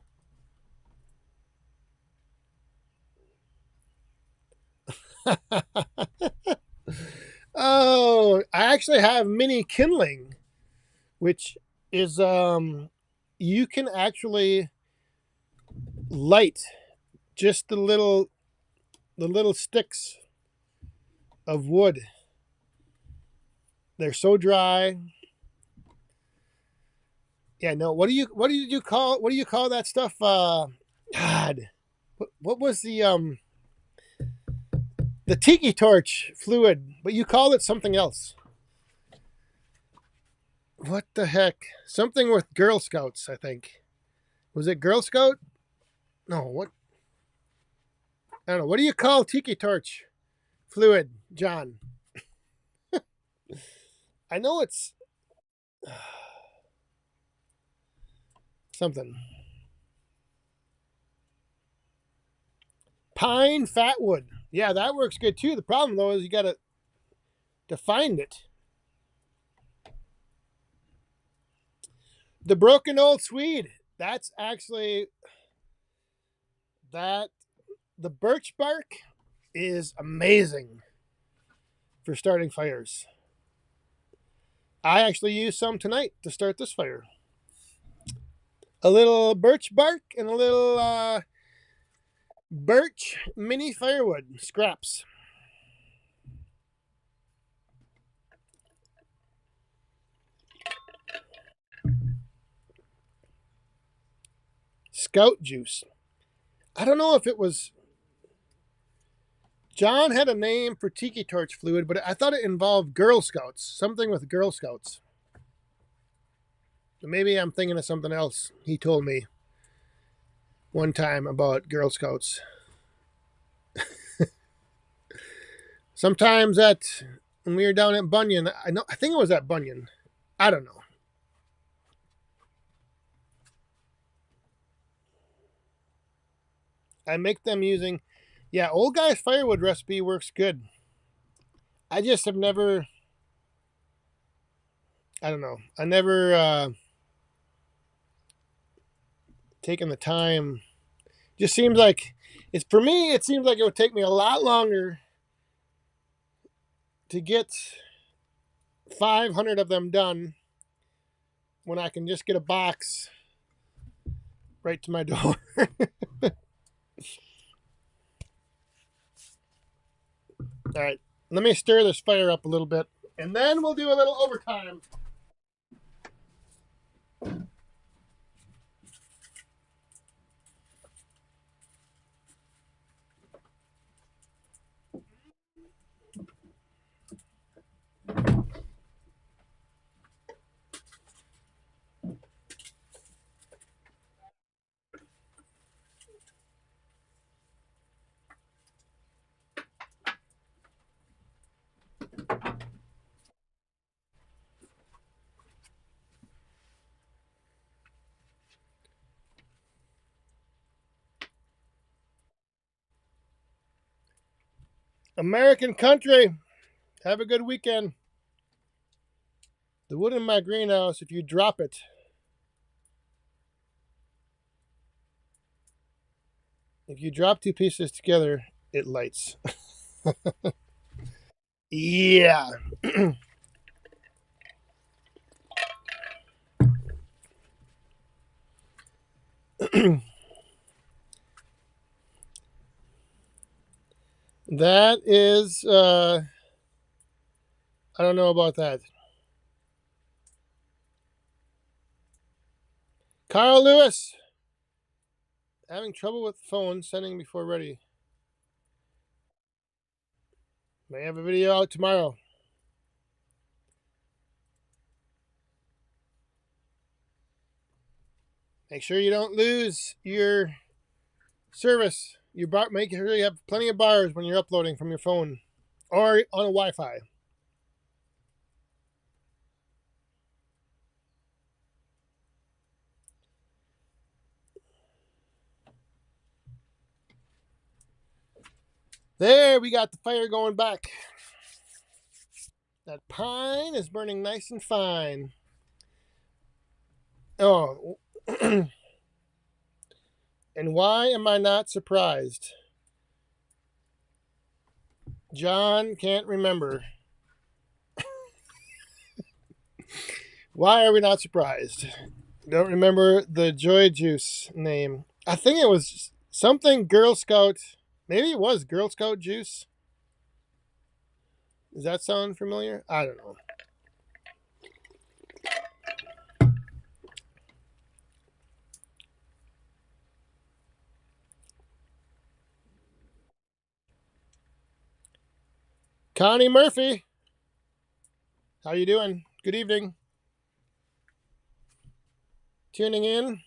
Oh, I actually have mini kindling, which is you can actually light just the little sticks of wood. They're so dry. Yeah, no. What do you call that stuff? God, what was the tiki torch fluid? But you called it something else. What the heck? Something with Girl Scouts, I think. Was it Girl Scout? No, what? I don't know. What do you call tiki torch fluid, John? I know it's something. Pine fatwood. Yeah, that works good too. The problem though is you got to find it. The broken old Swede. That's actually that the birch bark is amazing for starting fires. I actually used some tonight to start this fire. A little birch bark and a little birch mini firewood scraps. Scout juice. I don't know if it was. John had a name for tiki torch fluid, but I thought it involved Girl Scouts. Something with Girl Scouts. Maybe I'm thinking of something else he told me one time about Girl Scouts. Sometimes when we were down at Bunyan, I think it was at Bunyan. I don't know. I make them using, yeah, old guy's firewood recipe works good. I just have never, I don't know. I never taken the time. Just seems like it's for me. It seems like it would take me a lot longer to get 500 of them done when I can just get a box right to my door. All right, let me stir this fire up a little bit, and then we'll do a little overtime. American country, have a good weekend. The wood in my greenhouse, if you drop it, if you drop two pieces together, it lights. Yeah. That is, I don't know about that. Carl Lewis, having trouble with phone, sending before ready. May have a video out tomorrow. Make sure you don't lose your service. Make sure you have plenty of bars when you're uploading from your phone or on a Wi-Fi. There, we got the fire going back. That pine is burning nice and fine. Oh, and why am I not surprised? John can't remember. Why are we not surprised? Don't remember the Joy Juice name. I think it was something Girl Scout. Maybe it was Girl Scout Juice. Does that sound familiar? I don't know. Connie Murphy, how you doing? Good evening. Tuning in.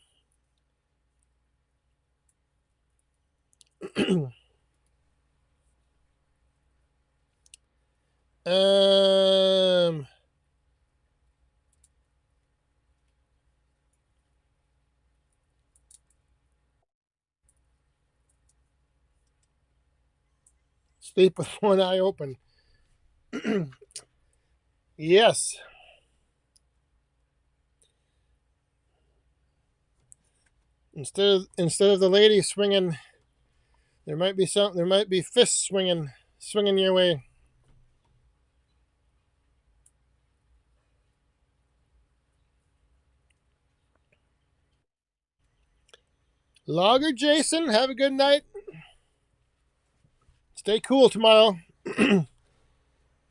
Sleep with one eye open. Yes. Instead of the lady swinging, there might be fists swinging your way. Logger Jason, have a good night. Stay cool tomorrow.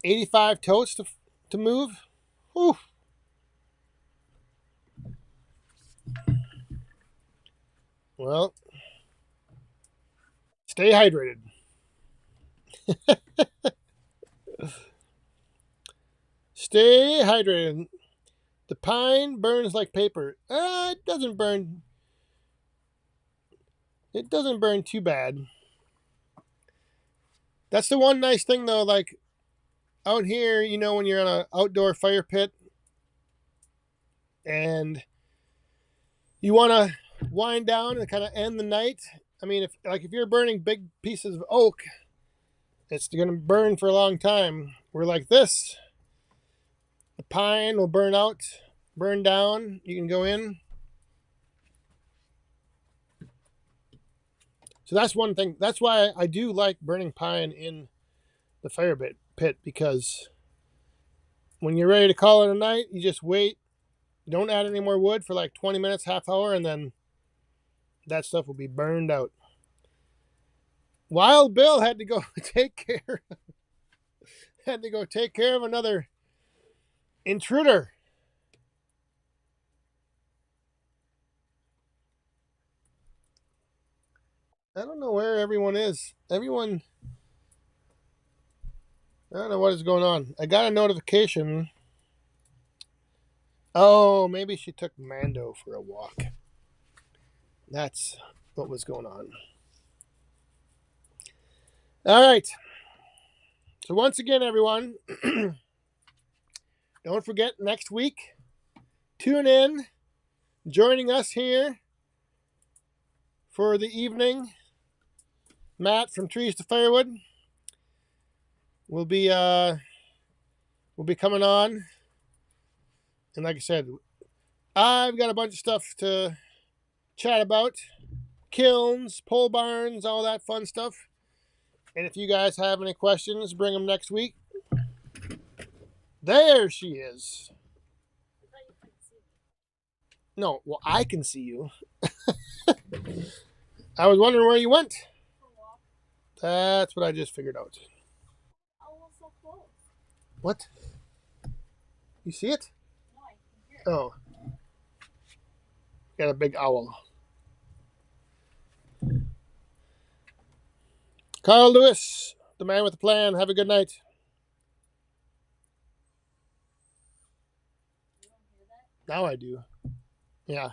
85 totes to move. Whew. Well, stay hydrated. Stay hydrated. The pine burns like paper. It doesn't burn. It doesn't burn too bad. That's the one nice thing, though. Like out here, you know, when you're on an outdoor fire pit and you want to wind down and kind of end the night. I mean, if you're burning big pieces of oak, it's going to burn for a long time. We're like this. The pine will burn down. You can go in. So that's one thing. That's why I do like burning pine in the fire pit, because when you're ready to call it a night, you just wait. You don't add any more wood for like 20 minutes, half hour, and then that stuff will be burned out. Wild Bill had to go take care of another intruder. I don't know where everyone is. I don't know what is going on. I got a notification. Oh, maybe she took Mando for a walk. That's what was going on. All right. So once again, everyone, don't forget next week, tune in, joining us here for the evening. Matt from Trees to Firewood will be coming on. And like I said, I've got a bunch of stuff to chat about. Kilns, pole barns, all that fun stuff. And if you guys have any questions, bring them next week. There she is. No, well, I can see you. I was wondering where you went. That's what I just figured out. What? You see it? Oh. Got a big owl. Carl Lewis, the man with the plan. Have a good night. Now I do. Yeah.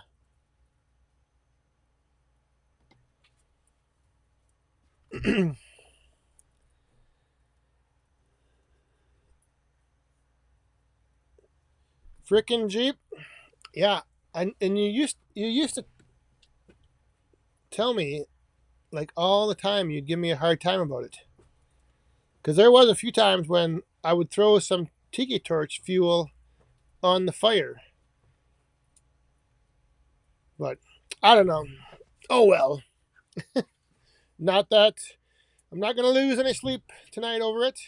Frickin' Jeep. Yeah. And you used to tell me like all the time you'd give me a hard time about it. Because there was a few times when I would throw some tiki torch fuel on the fire. But I don't know. Oh well. Not that I'm not going to lose any sleep tonight over it.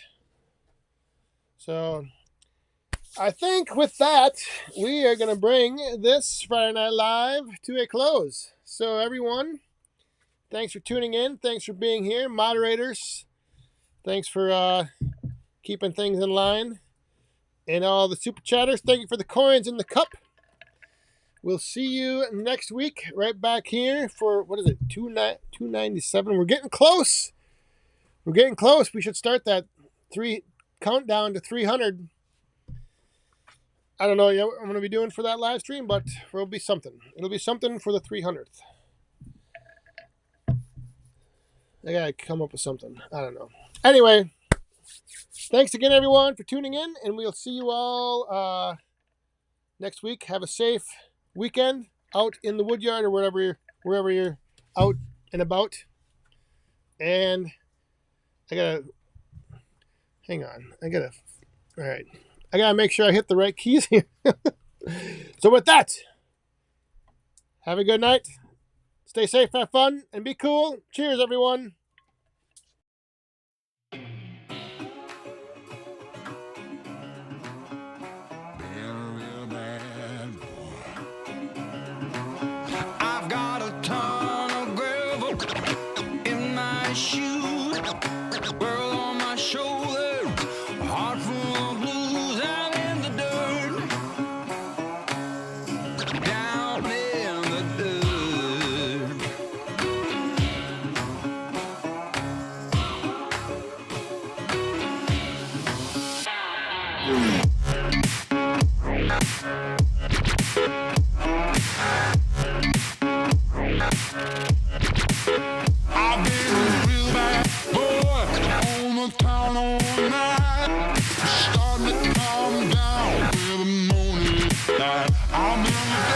So I think with that, we are going to bring this Friday Night Live to a close. So everyone, thanks for tuning in. Thanks for being here. Moderators, thanks for keeping things in line. And all the super chatters, thank you for the coins in the cup. We'll see you next week right back here for, what is it, 297. We're getting close. We're getting close. We should start that countdown to 300. I don't know yet what I'm going to be doing for that live stream, but it'll be something. It'll be something for the 300th. I got to come up with something. I don't know. Anyway, thanks again, everyone, for tuning in, and we'll see you all next week. Have a safe weekend out in the woodyard or wherever you're out and about. And I gotta hang on. All right. I gotta make sure I hit the right keys here. So with that, have a good night. Stay safe, have fun, and be cool. Cheers, everyone. Starting to calm down with the morning light. I'm in the